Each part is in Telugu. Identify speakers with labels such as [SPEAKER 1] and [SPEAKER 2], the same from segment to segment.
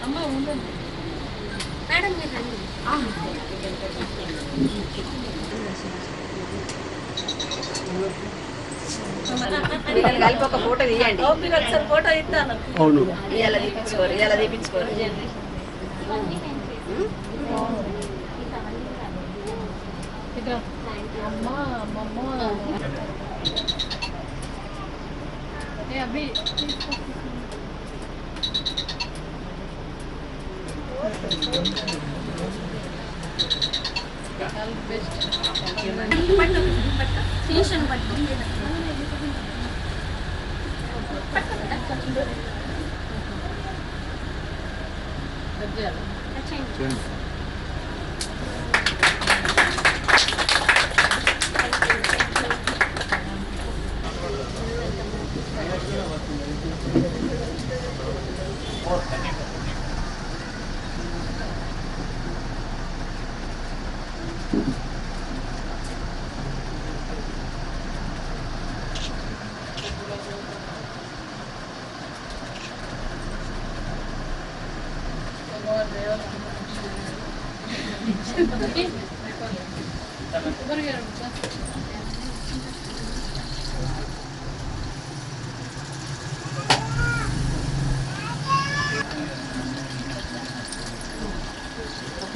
[SPEAKER 1] అమ్మ ఉండండి మేడం మీరు రండి. కలిపి ఒక ఫోటో తీయండి. ఒకసారి ఫోటో ఇస్తాను. అవును ఇలా తీపించుకోరు, ఇలా తీపించుకోరు. అమ్మా అమ్మమ్మ అభి ఫినిషన్ పట్టు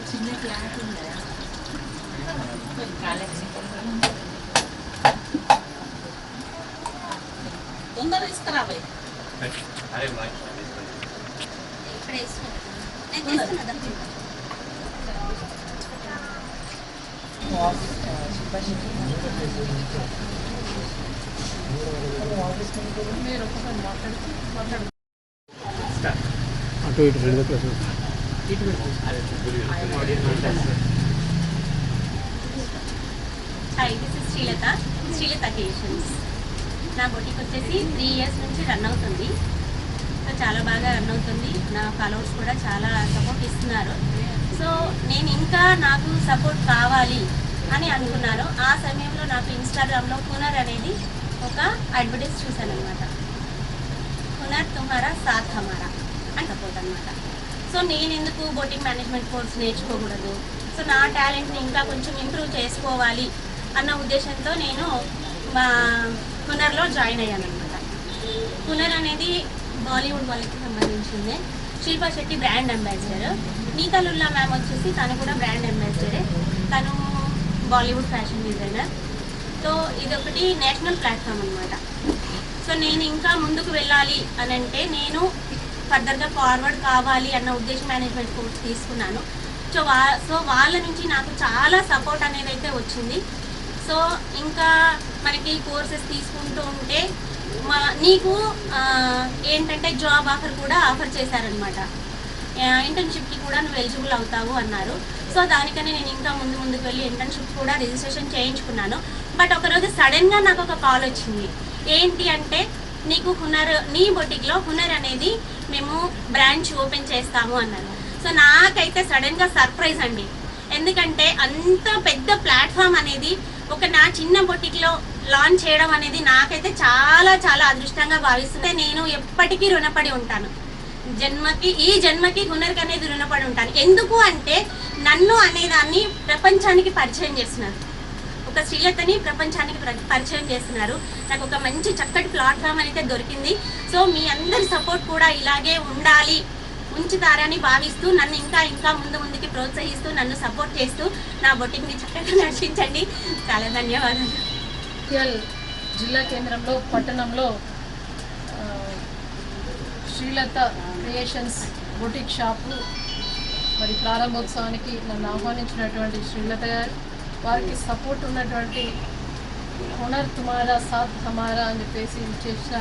[SPEAKER 1] చిన్న క్లాస్ ఉందా తొందర తీసుకురాబాయి
[SPEAKER 2] అటు ఇటు రెండు క్లాసులు
[SPEAKER 1] hi this is Srilatha creations. నా బొటిక్ వచ్చేసి 3 years నుంచి రన్ అవుతుంది. సో చాలా బాగా రన్ అవుతుంది. నా ఫాలోవర్స్ కూడా చాలా సపోర్ట్ ఇస్తున్నారు. సో నేను ఇంకా నాకు సపోర్ట్ కావాలి అని అనుకున్నాను. ఆ సమయంలో నాకు ఇన్స్టాగ్రామ్లో హునర్ అనేది ఒక అడ్వర్టైజ్ చూశాను అనమాట. హునర్ తుమ్హారా సాత్ హమారా అని సపోర్ట్ అనమాట. సో నేను ఎందుకు బొటిక్ మేనేజ్మెంట్ కోర్స్ నేర్చుకోకూడదు, సో నా టాలెంట్ని ఇంకా కొంచెం ఇంప్రూవ్ చేసుకోవాలి అన్న ఉద్దేశంతో నేను మా హునర్లో జాయిన్ అయ్యాను అనమాట. హునర్ అనేది బాలీవుడ్ వాళ్ళకి సంబంధించిందే. Shilpa Shetty brand ambassador, Neeta Lulla ma'am వచ్చేసి తను కూడా బ్రాండ్ అంబాసిడరే. తను బాలీవుడ్ ఫ్యాషన్ డిజైనర్. సో ఇదొకటి నేషనల్ ప్లాట్ఫామ్ అనమాట. సో నేను ఇంకా ముందుకు వెళ్ళాలి అని అంటే నేను ఫర్దర్గా ఫార్వర్డ్ కావాలి అన్న ఉద్దేశం మేనేజ్మెంట్ కోర్స్ తీసుకున్నాను. సో వాళ్ళ నుంచి నాకు చాలా సపోర్ట్ అనేది అయితే వచ్చింది. సో ఇంకా మనకి కోర్సెస్ తీసుకుంటూ ఉంటే నీకు ఏంటంటే జాబ్ ఆఫర్ కూడా ఆఫర్ చేశారనమాట. ఇంటర్న్షిప్కి కూడా నువ్వు ఎలిజిబుల్ అవుతావు అన్నారు. సో దానికని నేను ఇంకా ముందుకు వెళ్ళి ఇంటర్న్షిప్ కూడా రిజిస్ట్రేషన్ చేయించుకున్నాను. బట్ ఒకరోజు సడన్గా నాకు ఒక కాల్ వచ్చింది. ఏంటి అంటే నీకు హునర్, నీ బొటిక్లో హునర్ అనేది మేము బ్రాంచ్ ఓపెన్ చేస్తాము అన్నారు. సో నాకైతే సడన్గా సర్ప్రైజ్ అండి. ఎందుకంటే అంత పెద్ద ప్లాట్ఫామ్ అనేది ఒక నా చిన్న బొటిక్లో లాంచ్ చేయడం అనేది నాకైతే చాలా చాలా అదృష్టంగా భావిస్తుంది. నేను ఎప్పటికీ రుణపడి ఉంటాను. ఈ జన్మకి హునర్కి అనేది రుణపడి ఉంటాను. ఎందుకు అంటే నన్ను అనేదాన్ని ప్రపంచానికి పరిచయం చేస్తున్నారు. ఒక శ్రీలతని ప్రపంచానికి పరిచయం చేస్తున్నారు. నాకు ఒక మంచి చక్కటి ప్లాట్ఫామ్ అయితే దొరికింది. సో మీ అందరి సపోర్ట్ కూడా ఇలాగే ఉంచుతారని భావిస్తూ నన్ను ఇంకా ముందుకి ప్రోత్సహిస్తూ నన్ను సపోర్ట్ చేస్తూ నా బొటిక్ని చక్కగా నడిపించండి. చాలా ధన్యవాదాలు.
[SPEAKER 3] జిల్లా కేంద్రంలో పట్టణంలో శ్రీలత క్రియేషన్స్ బొటిక్ షాపు మరి ప్రారంభోత్సవానికి నన్ను ఆహ్వానించినటువంటి శ్రీలత గారు, వారికి సపోర్ట్ ఉన్నటువంటి హునర్ తుమారా సాత్ హమారా అని చెప్పేసి చేసిన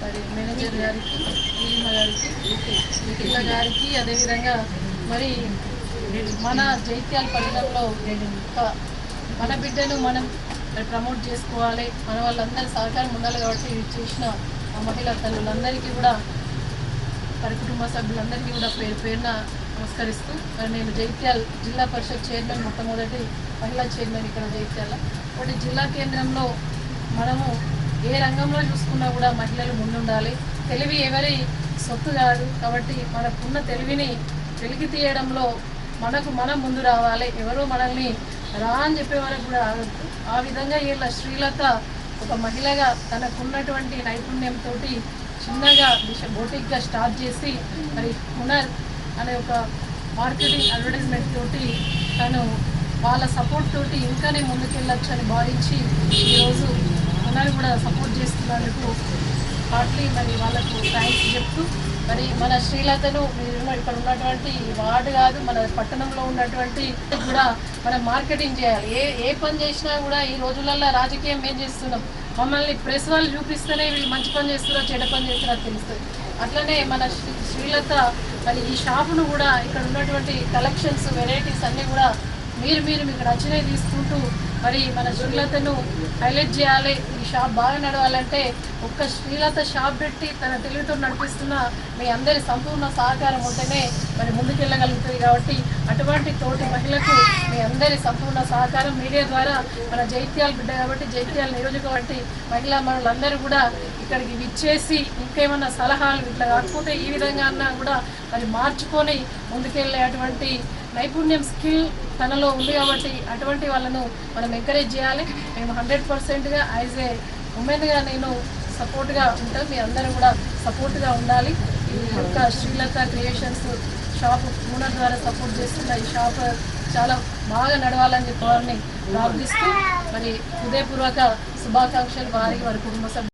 [SPEAKER 3] మరి మేనేజర్ గారికి, నీలిమ గారికి, నిఖిల గారికి, అదేవిధంగా మరి మన జైత్యాల పట్టణంలో మన బిడ్డను మనం ప్రమోట్ చేసుకోవాలి, మన వాళ్ళందరి సహకారం ఉండాలి కాబట్టి చేసిన మహిళా తల్లులందరికీ కూడా, వారి కుటుంబ సభ్యులందరికీ కూడా పేరున నమస్కరిస్తూ మరి నేను జైత్యాల జిల్లా పరిషత్ చైర్మన్, మొట్టమొదటి మహిళా చైర్మన్ ఇక్కడ జైత్యాల. ఒకటి జిల్లా కేంద్రంలో మనము ఏ రంగంలో చూసుకున్నా కూడా మహిళలు ముందుండాలి. తెలివి ఎవరి సొత్తు కాదు కాబట్టి మనకున్న తెలివిని వెలికి తీయడంలో మనం ముందు రావాలి. ఎవరో మనల్ని రా అని చెప్పే వరకు కూడా ఆగద్దు. ఆ విధంగా వీళ్ళ శ్రీలత ఒక మహిళగా తనకున్నటువంటి నైపుణ్యంతో చిన్నగా బోటిక్గా స్టార్ట్ చేసి మరి హునర్ అనే ఒక మార్కెటింగ్ అడ్వర్టైజ్మెంట్ తోటి తను వాళ్ళ సపోర్ట్ తోటి ఇంకానే ముందుకెళ్ళొచ్చు అని భావించి ఈరోజు హునర్ కూడా సపోర్ట్ చేస్తున్నందుకు పార్టీ మరి వాళ్ళకు థ్యాంక్స్ చెప్తూ మరి మన శ్రీలతను మీరు ఇక్కడ ఉన్నటువంటి వార్డు కాదు మన పట్టణంలో ఉన్నటువంటి కూడా మనం మార్కెటింగ్ చేయాలి. ఏ పని చేసినా కూడా ఈ రోజులలో రాజకీయం ఏం చేస్తున్నాం, మమ్మల్ని ప్రెస్ వాళ్ళు చూపిస్తేనే వీళ్ళు మంచి పని చేస్తున్నారో చెడ్డ పని చేస్తున్నారో తెలుస్తుంది. అట్లనే మన శ్రీలత మరి ఈ షాపును కూడా ఇక్కడ ఉన్నటువంటి కలెక్షన్స్ వెరైటీస్ అన్నీ కూడా మీరు మీకు నచ్చినవి తీసుకుంటూ మరి మన శ్రీలతను హైలైట్ చేయాలి. ఈ షాప్ బాగా నడవాలంటే ఒక్క శ్రీలత షాప్ పెట్టి తన తెలివితో నడిపిస్తున్న మీ అందరి సంపూర్ణ సహకారం ఉంటేనే మరి ముందుకెళ్ళగలుగుతుంది. కాబట్టి అటువంటి తోటి మహిళకు మీ అందరి సంపూర్ణ సహకారం మీడియా ద్వారా మన జైత్యాల బిడ్డ కాబట్టి జైత్యాల నియోజకవర్గం మహిళా మనులందరూ కూడా ఇక్కడికి విచ్చేసి ఇంకేమన్నా సలహాలు ఇట్లా కాకపోతే ఈ విధంగా అన్నా కూడా మరి మార్చుకొని ముందుకెళ్ళే అటువంటి నైపుణ్యం స్కిల్ తనలో ఉంది కాబట్టి అటువంటి వాళ్ళను మనం ఎంకరేజ్ చేయాలి. మేము 100%గా యాజ్ ఏ ఉమెన్గా నేను సపోర్ట్గా ఉంటాం. మీ అందరూ కూడా సపోర్ట్గా ఉండాలి. ఈ యొక్క శ్రీలత క్రియేషన్స్ షాప్ ఓనర్ ద్వారా సపోర్ట్ చేస్తున్న ఈ షాప్ చాలా బాగా నడవాలని చెప్పి వారిని ప్రార్థిస్తూ మరి హృదయపూర్వక శుభాకాంక్షలు వారి కుటుంబ సభ్యులు